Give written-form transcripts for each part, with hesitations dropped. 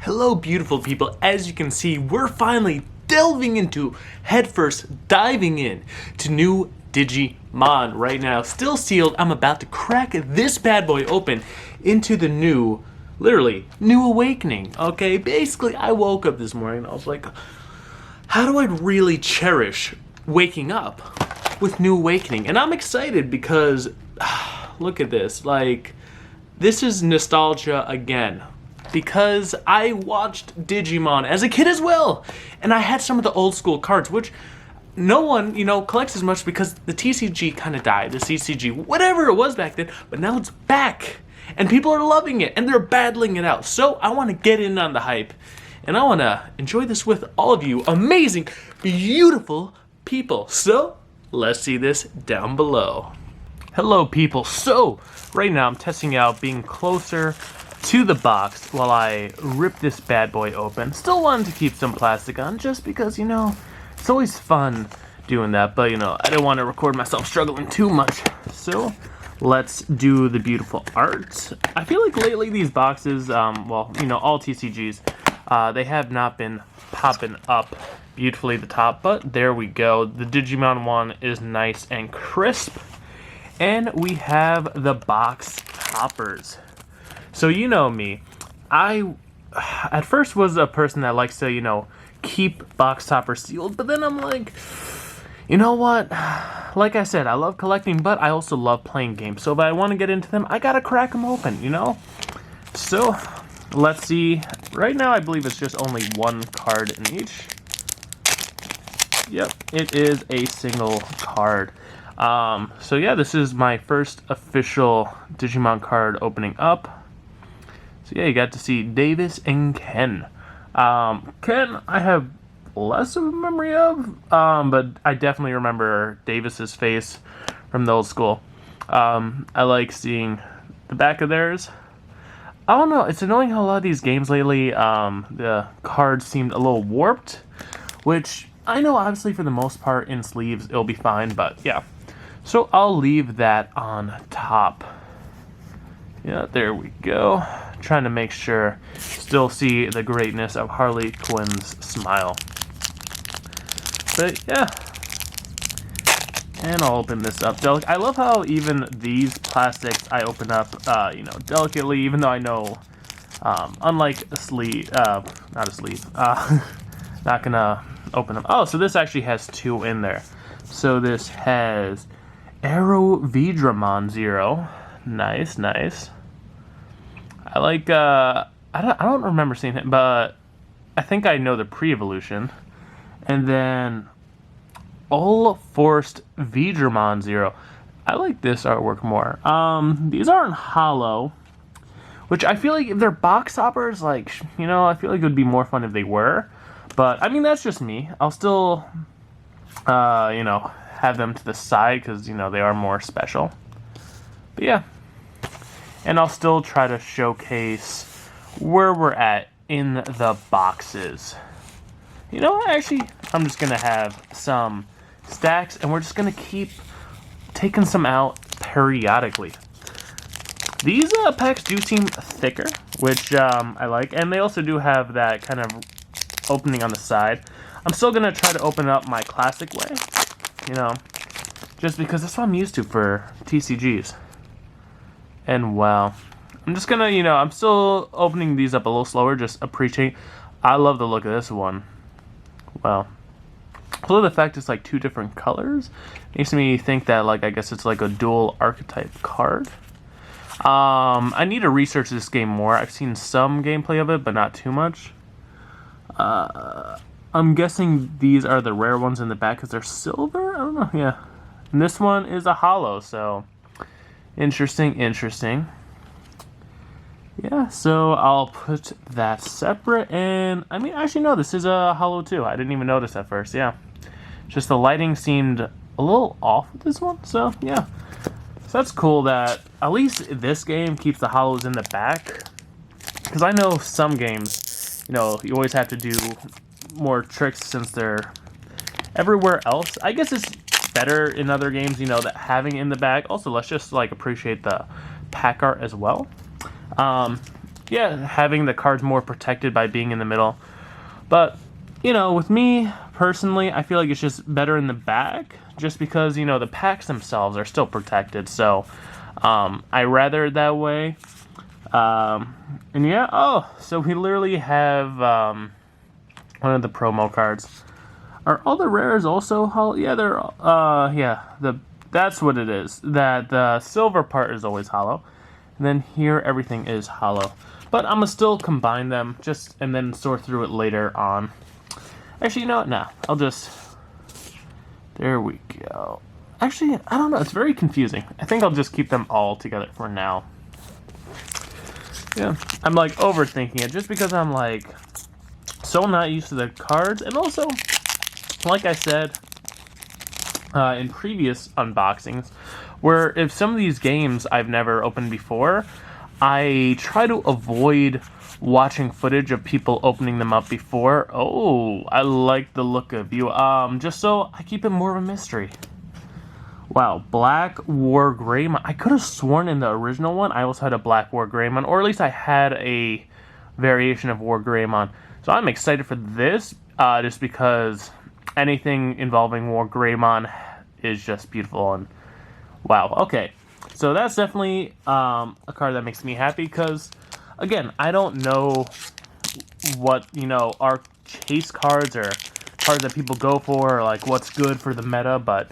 Hello beautiful people, as you can see, we're finally delving into, headfirst diving in to new Digimon right now. Still sealed, I'm about to crack this bad boy open into the new, literally, new awakening, okay? Basically, I woke up this morning and I was like, how do I really cherish waking up with new awakening? And I'm excited because, look at this, like, this is nostalgia again. Because I watched Digimon as a kid as well, and I had some of the old school cards, which no one, collects as much because the TCG kind of died, the CCG, whatever it was back then, but now it's back, and people are loving it, and they're battling it out. So I want to get in on the hype, and I want to enjoy this with all of you amazing, beautiful people. So let's see this down below. Hello people, so right now I'm testing out being closer to the box while I rip this bad boy open. Still wanted to keep some plastic on just because, it's always fun doing that, but I didn't want to record myself struggling too much. So let's do the beautiful art. I feel like lately these boxes, all TCGs, they have not been popping up beautifully at the top, but there we go. The Digimon one is nice and crisp, and we have the box toppers. So you know me, I at first was a person that likes to, keep box toppers sealed, but then I'm like, you know what? Like I said, I love collecting, but I also love playing games. So if I want to get into them, I gotta crack them open, So let's see. Right now, I believe it's just only one card in each. Yep, it is a single card. So yeah, this is my first official Digimon card opening up. So yeah, you got to see Davis and Ken. Ken, I have less of a memory of, but I definitely remember Davis's face from the old school. I like seeing the back of theirs. I don't know, it's annoying how a lot of these games lately, the cards seemed a little warped, which I know obviously for the most part in sleeves it'll be fine, but yeah. So I'll leave that on top. Yeah, there we go. Trying to make sure still see the greatness of Harley Quinn's smile. But yeah. And I'll open this up. I love how even these plastics I open up, delicately, even though I know, unlike a sleeve, not a sleeve, not gonna open them. Oh, so this actually has two in there. So this has Arrow Vidramon 0. Nice, nice. I like, I don't remember seeing it, but I think I know the pre-evolution. And then All Forced Vidramon 0. I like this artwork more. These aren't hollow, which I feel like if they're box toppers, I feel like it would be more fun if they were. But, I mean, that's just me. I'll still, have them to the side because, they are more special. But yeah. And I'll still try to showcase where we're at in the boxes. Actually, I'm just going to have some stacks, and we're just going to keep taking some out periodically. These packs do seem thicker, which I like, and they also do have that kind of opening on the side. I'm still going to try to open it up my classic way, just because that's what I'm used to for TCGs. And wow, I'm just gonna, I'm still opening these up a little slower, just appreciate. I love the look of this one. Wow. Although the fact it's like two different colors makes me think that, I guess it's like a dual archetype card. I need to research this game more. I've seen some gameplay of it, but not too much. I'm guessing these are the rare ones in the back because they're silver? I don't know, yeah. And this one is a hollow, so interesting. Yeah, so I'll put that separate, and actually no, this is a hollow too. I didn't even notice at first, yeah. Just the lighting seemed a little off with this one, so yeah. So that's cool that at least this game keeps the hollows in the back. Because I know some games, you always have to do more tricks since they're everywhere else. I guess it's better in other games, that having in the back. Also, let's just appreciate the pack art as well. yeah, having the cards more protected by being in the middle. But, you know, with me, personally, I feel like it's just better in the back, just because, you know, the packs themselves are still protected, so, I rather it that way. And yeah, oh, so we literally have, one of the promo cards. Are all the rares also hollow? Yeah, they're, yeah, that's what it is. That the silver part is always hollow. And then here, everything is hollow. But I'm gonna still combine them, and then sort through it later on. Actually, you know what? Nah, I'll just... There we go. Actually, I don't know. It's very confusing. I think I'll just keep them all together for now. Yeah, I'm like overthinking it just because I'm like so not used to the cards. And also, like I said in previous unboxings, where if some of these games I've never opened before, I try to avoid watching footage of people opening them up before. Oh, I like the look of you. Just so I keep it more of a mystery. Wow, Black War Greymon. I could have sworn in the original one I also had a Black War Greymon, or at least I had a variation of War Greymon. So I'm excited for this, just because anything involving War Greymon is just beautiful. And wow, okay. So that's definitely a card that makes me happy, because, again, I don't know what, you know, are chase cards or cards that people go for, or like what's good for the meta, but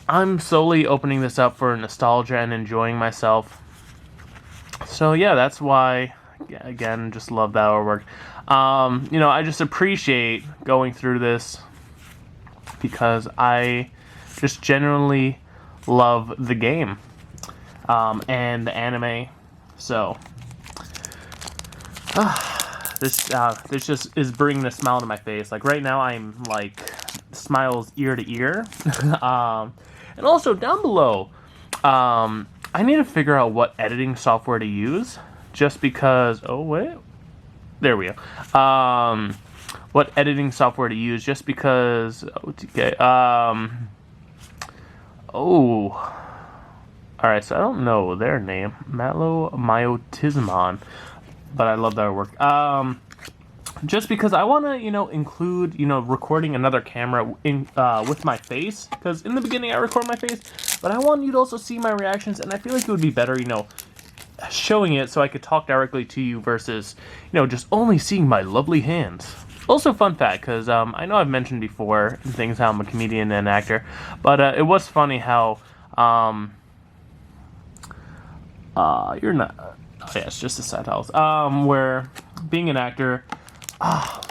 I'm solely opening this up for nostalgia and enjoying myself. So yeah, that's why, again, just love that artwork. You know, I just appreciate going through this because I just genuinely love the game and the anime. So this just is bringing a smile to my face. Like right now, I'm like smiles ear to ear. And also down below, I need to figure out what editing software to use, just because, oh wait, there we go. What editing software to use, just because, okay, alright, so I don't know their name, Malo Myotismon, but I love their work. Just because I want to, you know, include, you know, recording another camera in with my face, because in the beginning I record my face, but I want you to also see my reactions, and I feel like it would be better, you know, showing it so I could talk directly to you versus, you know, just only seeing my lovely hands. Also, fun fact, because I know I've mentioned before things how I'm a comedian and actor, but it was funny how you're not. Oh yeah, it's just a side house. Where being an actor.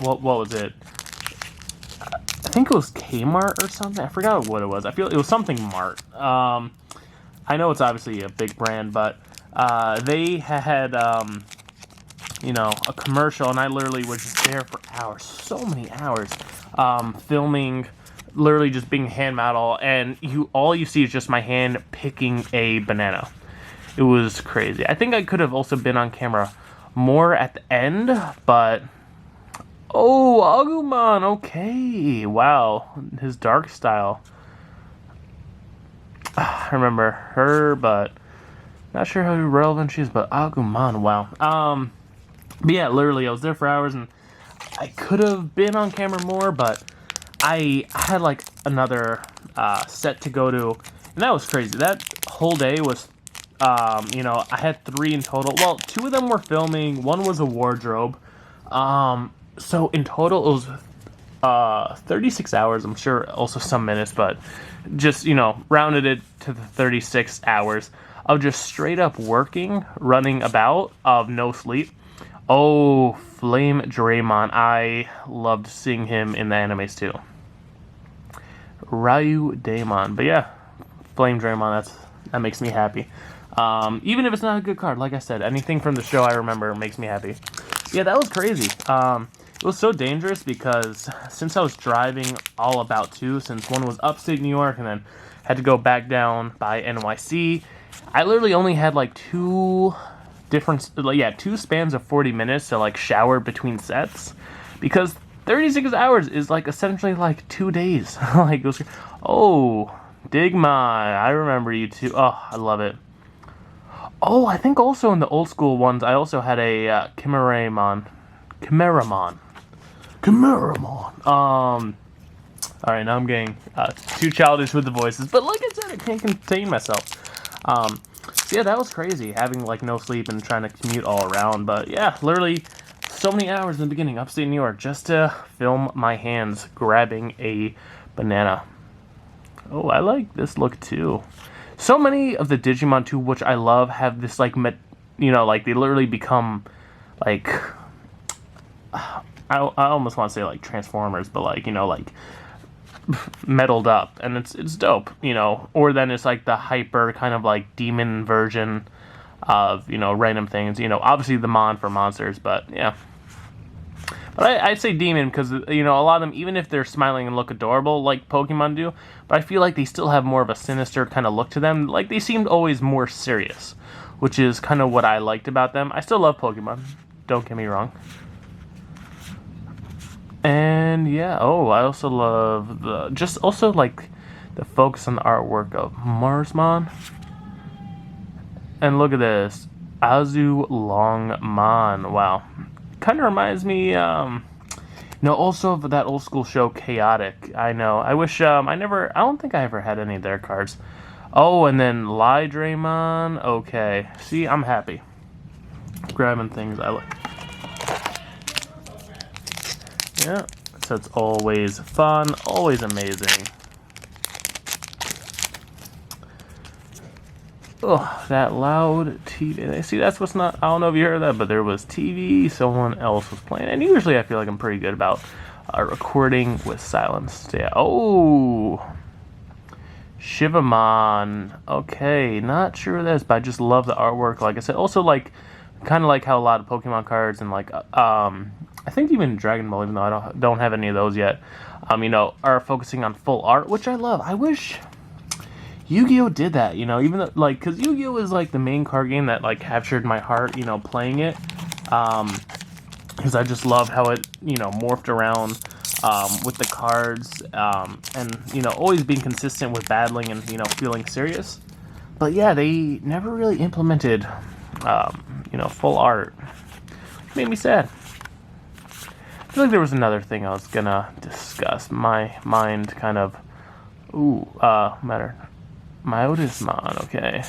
What was it? I think it was Kmart or something. I forgot what it was. I feel it was something Mart. I know it's obviously a big brand, but they had you know, a commercial, and I literally was just there for hours, so many hours, filming, literally just being hand model, and all you see is just my hand picking a banana. It was crazy. I think I could have also been on camera more at the end, but oh, Agumon, okay, wow, his dark style. I remember her, but not sure how relevant she is, but Agumon, wow. But yeah, literally, I was there for hours, and I could have been on camera more, but I had like another set to go to, and that was crazy. That whole day was, you know, I had 3 in total. Well, 2 of them were filming, 1 was a wardrobe. So in total, it was 36 hours. I'm sure also some minutes, but just, you know, rounded it to the 36 hours of just straight up working, running about, of no sleep. Oh, Flame Draymon. I loved seeing him in the animes too. Ryu Daemon. But yeah, Flame Draymon, that makes me happy. Even if it's not a good card, like I said, anything from the show I remember makes me happy. Yeah, that was crazy. It was so dangerous because since I was driving all about 2, since one was upstate New York and then had to go back down by NYC, I literally only had like 2 spans of 40 minutes to like shower between sets, because 36 hours is like essentially like 2 days. Like, it was, oh, Digimon, I remember you too. Oh, I love it. Oh, I think also in the old school ones, I also had a Chimeramon. Alright, now I'm getting too childish with the voices, but like I said, I can't contain myself. So yeah, that was crazy, having like no sleep and trying to commute all around, but yeah, literally so many hours in the beginning, upstate New York, just to film my hands grabbing a banana. Oh, I like this look too. So many of the Digimon too, which I love, have this like, like they literally become like, I almost want to say like Transformers, but like, like metaled up, and it's dope, or then it's like the hyper kind of like demon version of, random things, obviously the Mon for monsters, but yeah. But I'd say demon because, a lot of them, even if they're smiling and look adorable like Pokemon do, but I feel like they still have more of a sinister kind of look to them. Like, they seemed always more serious, which is kind of what I liked about them. I still love Pokemon, don't get me wrong. And yeah, I also love the focus on the artwork of Marsmon. And look at this, Azu Longmon. Wow. Kind of reminds me, also of that old school show Chaotic. I know. I wish, I don't think I ever had any of their cards. Oh, and then Lydraymon. Okay. See, I'm happy. Grabbing things I like. Yeah. So it's always fun, always amazing. Oh, that loud TV. See, that's what's not... I don't know if you heard that, but there was TV. Someone else was playing. And usually I feel like I'm pretty good about recording with silence. Yeah. Oh! Shivamon. Okay, not sure of this, but I just love the artwork. Like I said, also like... kind of like how a lot of Pokemon cards and like... I think even Dragon Ball, even though I don't have any of those yet, are focusing on full art, which I love. I wish... Yu-Gi-Oh! Did that, even though, like, because Yu-Gi-Oh! Is, like, the main card game that, like, captured my heart, playing it, because I just love how it, morphed around, with the cards, and, always being consistent with battling and, feeling serious, but yeah, they never really implemented, full art. It made me sad. I feel like there was another thing I was gonna discuss. My mind kind of, Myotismon, okay.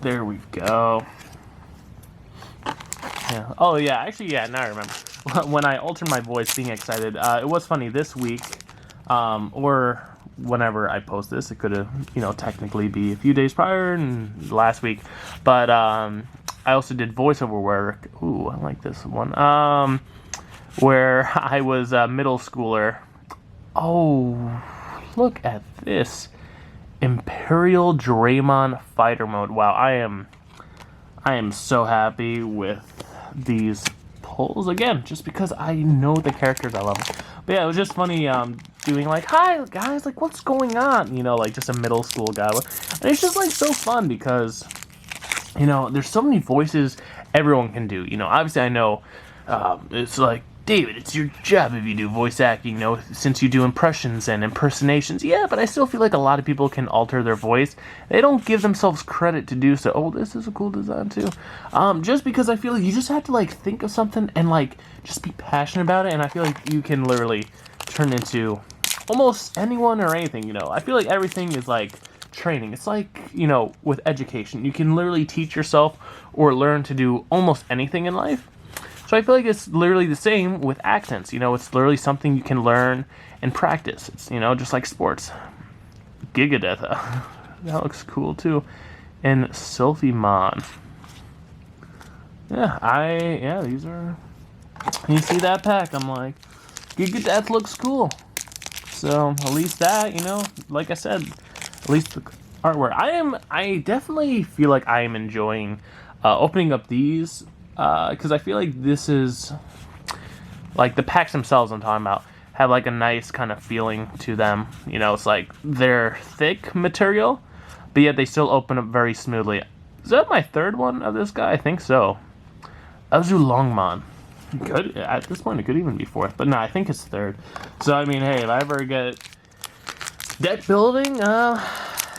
There we go. Yeah. Oh, yeah, actually, yeah, now I remember. When I altered my voice being excited, it was funny this week, or whenever I post this, it could have, technically be a few days prior and last week, but, I also did voiceover work. Ooh, I like this one. Where I was a middle schooler. Oh, look at this. Imperial Draymon Fighter Mode. Wow, I am so happy with these pulls. Again, just because I know the characters, I love them. But yeah, it was just funny doing like, hi guys, like what's going on? Like just a middle school guy. And it's just like so fun because, there's so many voices everyone can do. Obviously I know it's like, David, it's your job if you do voice acting, since you do impressions and impersonations. Yeah, but I still feel like a lot of people can alter their voice. They don't give themselves credit to do so. Oh, this is a cool design too. Just because I feel like you just have to like think of something and like just be passionate about it, and I feel like you can literally turn into almost anyone or anything, I feel like everything is like training. It's like, with education. You can literally teach yourself or learn to do almost anything in life. So I feel like it's literally the same with accents. It's literally something you can learn and practice. It's, just like sports. Gigadeth. That looks cool too. And Sylphimon. Yeah, these are... You see that pack, I'm like, Gigadeth looks cool. So at least that, like I said, at least the artwork. I definitely feel like I am enjoying opening up these. Because I feel like this is, like, the packs themselves I'm talking about have, like, a nice kind of feeling to them. It's like they're thick material, but yet they still open up very smoothly. Is that my third one of this guy? I think so. Azu Longmon. Good. At this point, it could even be fourth, but no, I think it's third. So, I mean, hey, if I ever get deck building,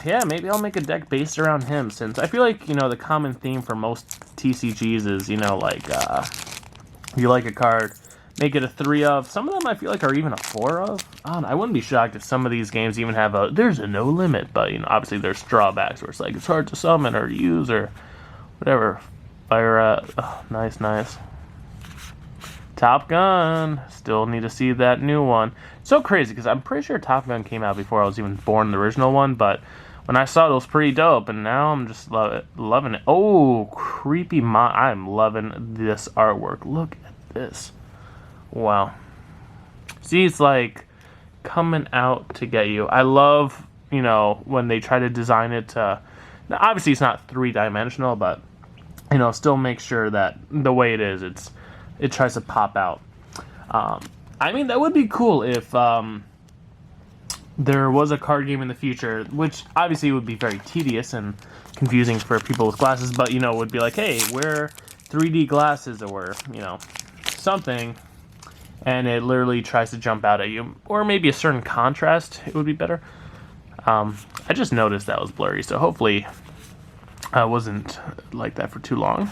yeah, maybe I'll make a deck based around him, since I feel like, you know, the common theme for most TCGs is, you know, like, you like a card, make it a 3 of. Some of them I feel like are even a 4 of. I don't know, I wouldn't be shocked if some of these games even have there's a no limit, but, you know, obviously there's drawbacks where it's like, it's hard to summon or use or whatever. Fire, oh, nice. Top Gun. Still need to see that new one. So crazy, because I'm pretty sure Top Gun came out before I was even born, the original one, but when I saw it, it was pretty dope, and now I'm just loving it. Oh, creepy I'm loving this artwork. Look at this. Wow. See, it's like coming out to get you. I love, you know, when they try to design it to... Now, obviously, it's not 3-dimensional, but, you know, still make sure that the way it is, it tries to pop out. I mean, that would be cool if there was a card game in the future, which obviously would be very tedious and confusing for people with glasses, but, you know, would be like, hey, wear 3D glasses or, you know, something, and it literally tries to jump out at you. Or maybe a certain contrast, it would be better. I just noticed that was blurry, so hopefully I wasn't like that for too long.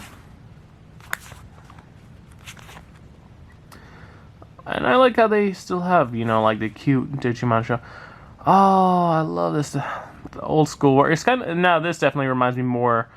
And I like how they still have, you know, like the cute Digimon show. Oh, I love this. The old school work. It's kind of, now this definitely reminds me more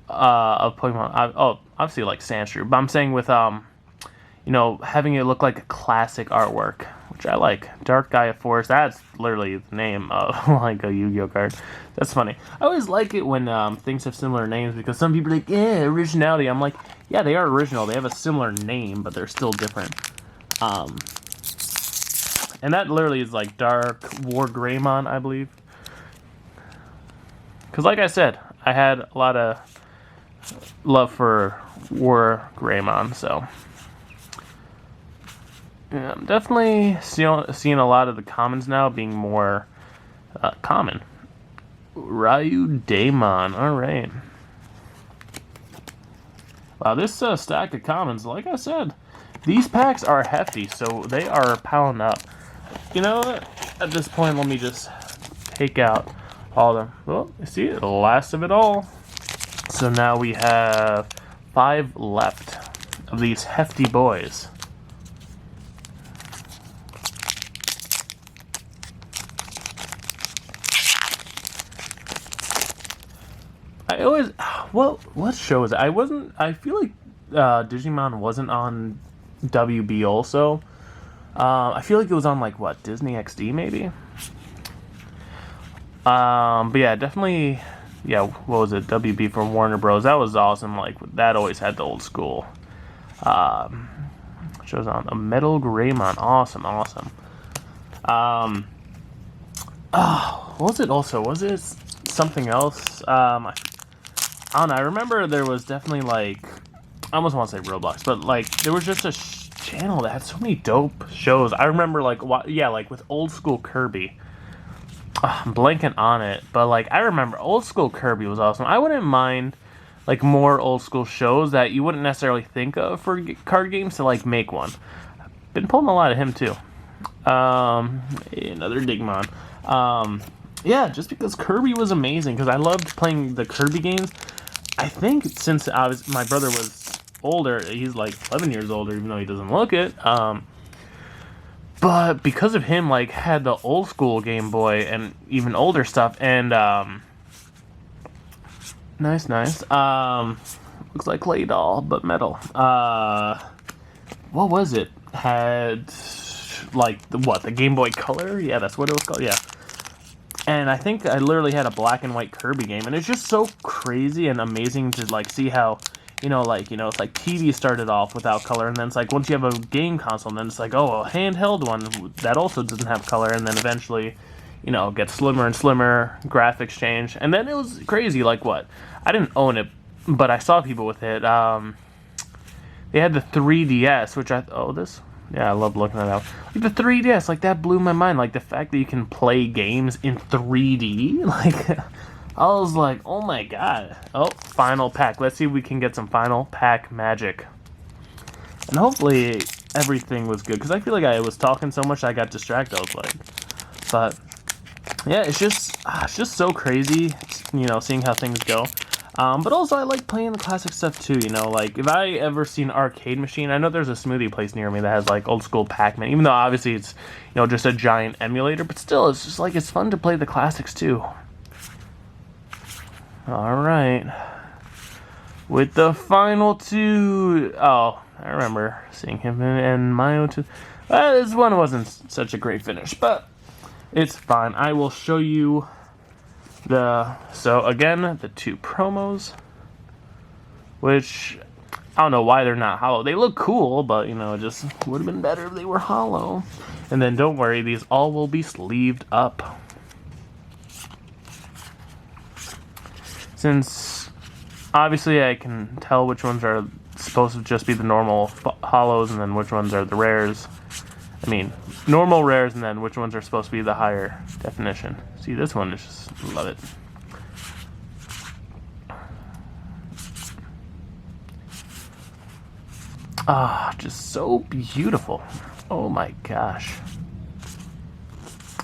of Pokemon. Obviously like Sandshrew, but I'm saying with, you know, having it look like a classic artwork, which I like. Dark Gaia Force, that's literally the name of like a Yu-Gi-Oh card. That's funny. I always like it when things have similar names, because some people are like, yeah, originality. I'm like, yeah, they are original. They have a similar name, but they're still different. And that literally is like Dark War Greymon, I believe. Because like I said, I had a lot of love for War Greymon, so... Yeah, I'm definitely seeing a lot of the commons now being more common. Ryu Daemon, alright. Wow, this stack of commons, like I said... These packs are hefty, so they are piling up. You know what? At this point, let me just take out all of them. Well, you see, the last of it all. So now we have 5 left of these hefty boys. I always... What show is it? I feel like Digimon wasn't on... WB also. I feel like it was on like what, Disney XD maybe? But yeah, definitely, yeah, what was it, WB from Warner Bros. That was awesome. Like, that always had the old school shows on. A Metal Greymon, awesome. What was it also? Was it something else? I don't know, I remember there was definitely like, I almost want to say Roblox, but like there was just a channel that had so many dope shows. I remember like like with old school Kirby. I'm blanking on it, but like I remember old school Kirby was awesome. I wouldn't mind like more old school shows that you wouldn't necessarily think of for card games to like make one. Been pulling a lot of him too. Another Digimon. Yeah, just because Kirby was amazing, because I loved playing the Kirby games. I think since my brother was older, he's like 11 years older, even though he doesn't look it. But because of him, like, had the old school Game Boy and even older stuff, and nice. Looks like clay doll, but metal. What was it? Had like the Game Boy Color? Yeah, that's what it was called. Yeah. And I think I literally had a black and white Kirby game, and it's just so crazy and amazing to like see how, it's like TV started off without color, and then it's like once you have a game console, then it's like, oh, a handheld one that also doesn't have color, and then eventually, gets slimmer and slimmer, graphics change, and then it was crazy. Like what? I didn't own it, but I saw people with it. They had the 3DS, which I love looking at that. Like the 3DS, like that blew my mind. Like the fact that you can play games in 3D, like I was like, oh my god. Oh, final pack. Let's see if we can get some final pack magic. And hopefully everything was good, because I feel like I was talking so much I got distracted. I was like, but yeah, it's just so crazy, you know, seeing how things go. But also I like playing the classic stuff too, you know, like if I ever see an arcade machine, I know there's a smoothie place near me that has like old school Pac-Man, even though obviously it's, you know, just a giant emulator, but still, it's just like, it's fun to play the classics too. Alright. With the final two, oh, I remember seeing him in my own two. This one wasn't such a great finish, but it's fine. I will show you so again, the two promos, which I don't know why they're not hollow. They look cool, but you know, it just would have been better if they were hollow. And then don't worry, these all will be sleeved up. Since obviously I can tell which ones are supposed to just be the normal hollows and then which ones are the rares. I mean, normal rares and then which ones are supposed to be the higher definition. See, this one is just, love it. Ah, just so beautiful. Oh my gosh.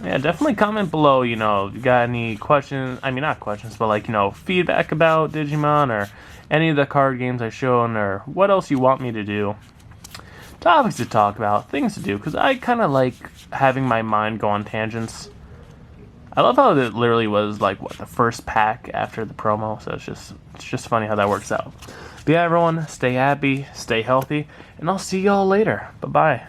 Yeah, definitely comment below, you know, if you got any questions, I mean, not questions, but like, you know, feedback about Digimon or any of the card games I've shown or what else you want me to do. Topics to talk about, things to do, because I kind of like having my mind go on tangents. I love how it literally was like, what, the first pack after the promo, so it's just funny how that works out. But yeah, everyone, stay happy, stay healthy, and I'll see y'all later. Bye-bye.